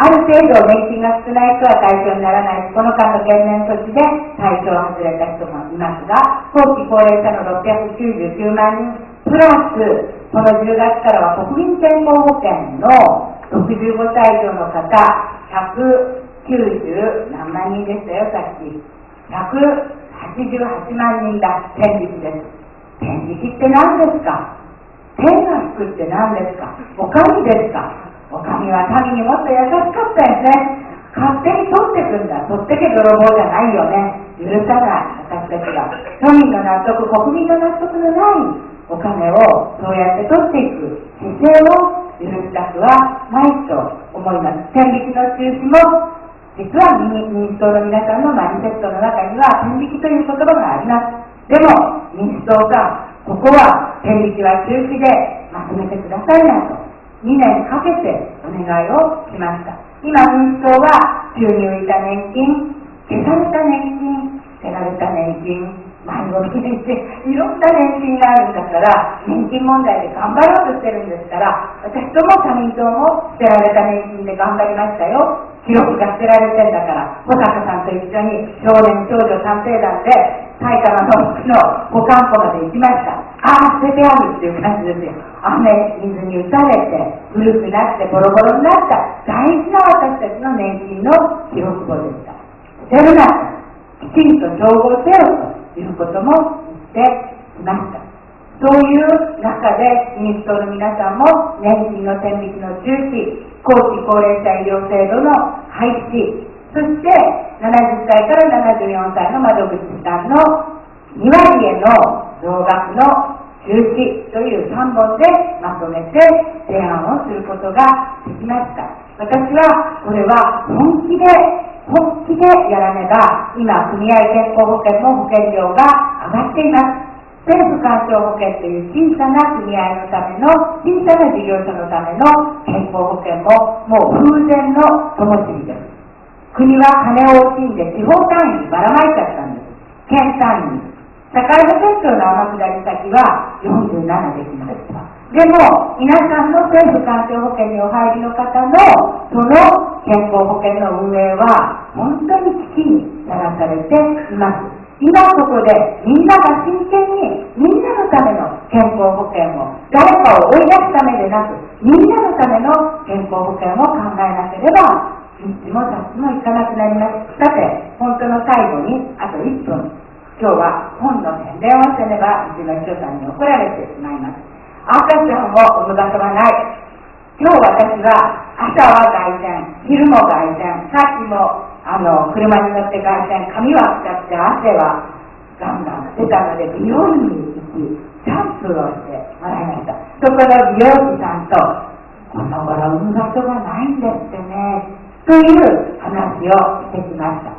ある程度年金が少ない人は対象にならないし、この間の減年措置で対象を外れた人もいますが、後期高齢者の699万人、プラス、この10月からは国民健康保険の65歳以上の方、190何万人でしたよ、さっき。188万人だ、天引きです。天引きって何ですか？天が引くって何ですか？お上ですか？お上は民にもっと優しかったですね。勝手に取ってくんだ。取ってけ泥棒じゃないよね。許さない、私たちが。都民の納得、国民の納得のないお金をそうやって取っていく姿勢を許したくはないと思います。天引きの中止も、実は民主党の皆さんのマニフェストの中には天引きという言葉があります。でも、民主党が、ここは天引きは中止でまとめてくださいなと。2年かけてお願いをしました。今民主党は収入いた年金、消された年金、捨てられた年金、迷子年金、いろんな年金があるんだから、年金問題で頑張ろうとしてるんですから、私とも社民党も捨てられた年金で頑張りましたよ。記録が捨てられてんだから、保坂さんと一緒に少年少女探偵団で埼玉の保管庫まで行きました。ああ、捨ててあるっていう感じですよ。雨水に打たれて古くなってボロボロになった大事な私たちの年金の記録簿でした。捨てるな、きちんと照合せよということも言っていました。そういう中で民主党の皆さんも年金の天引きの中止、後期高齢者医療制度の廃止、そして70歳から74歳の窓口負担の2割への増額の中止という3本でまとめて提案をすることができました。私はこれは本気でやらねば、今組合健康保険も保険料が上がっています。政府環境保険という小さな組合のための、小さな事業者のための健康保険ももう風前の灯火です。国は金を惜しんで地方単位にばらまいちゃったんです。県単位に。社会保険庁の天下り先は47できました。でも、皆さんの政府環境保険にお入りの方のその健康保険の運営は本当に危機にさらされています。今ここでみんなが真剣にみんなのための健康保険を、誰かを追い出すためでなくみんなのための健康保険を考えなければ日も経ちもいかなくなります。さて、本当の最後にあと1分、今日は本の宣伝をせねばうちの秘書さんに怒られてしまいます。赤ちゃんを産む場所がない。今日私は朝は外線、昼も外線、さっきも車に乗って外線、髪は使って汗はガンガン出たので美容院に行きシャンプーをしてもらいました。そこの美容師さんと、この頃産む場所がないんですってねという話をしてきました。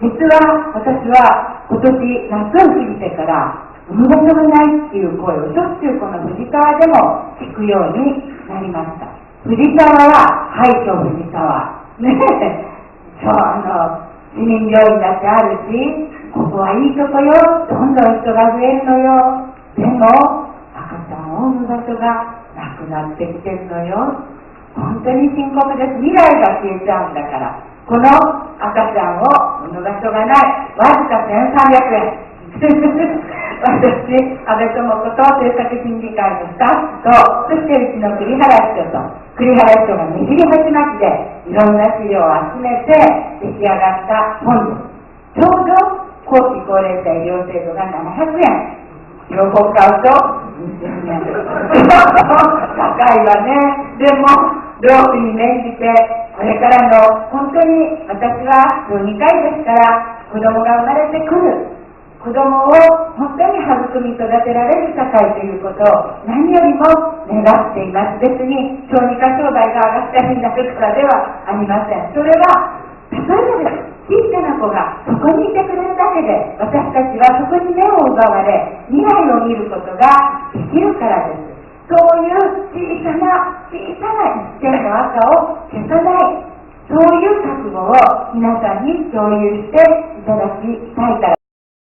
実は私は今年夏を過ぎてから産む場所がないっていう声をしょっちゅうこの藤沢でも聞くようになりました。藤沢は廃墟藤沢ねえ、そう市民病院だってあるし、ここはいいとこよ、どんどん人が増えるのよ。でも赤ちゃんを産む場所がなくなってきてるのよ。本当に深刻です。未来が消えちゃうんだから、この赤ちゃんを産む場所がない、わずか1300円私、安倍智子と政策審議会のスタッフと、そしてうちの栗原市長と、栗原市長がねじり鉢巻きでいろんな資料を集めて出来上がった本です。ちょうど後期高齢者医療制度が700円、両方買うと2000円高いわね。でも労費に免じてこれからの本当に私は小児科医ですから、子供が生まれてくる子供を本当に育み育てられる社会ということを何よりも願っています。別に小児科障害が上がったりになるからではありません。それは例えばです。小さな子がそこにいてくれるだけで、私たちはそこに目を奪われ未来を見ることができるからです。そういう小さな一点の赤を消さない、そういう覚悟を皆さんに共有していただきたいから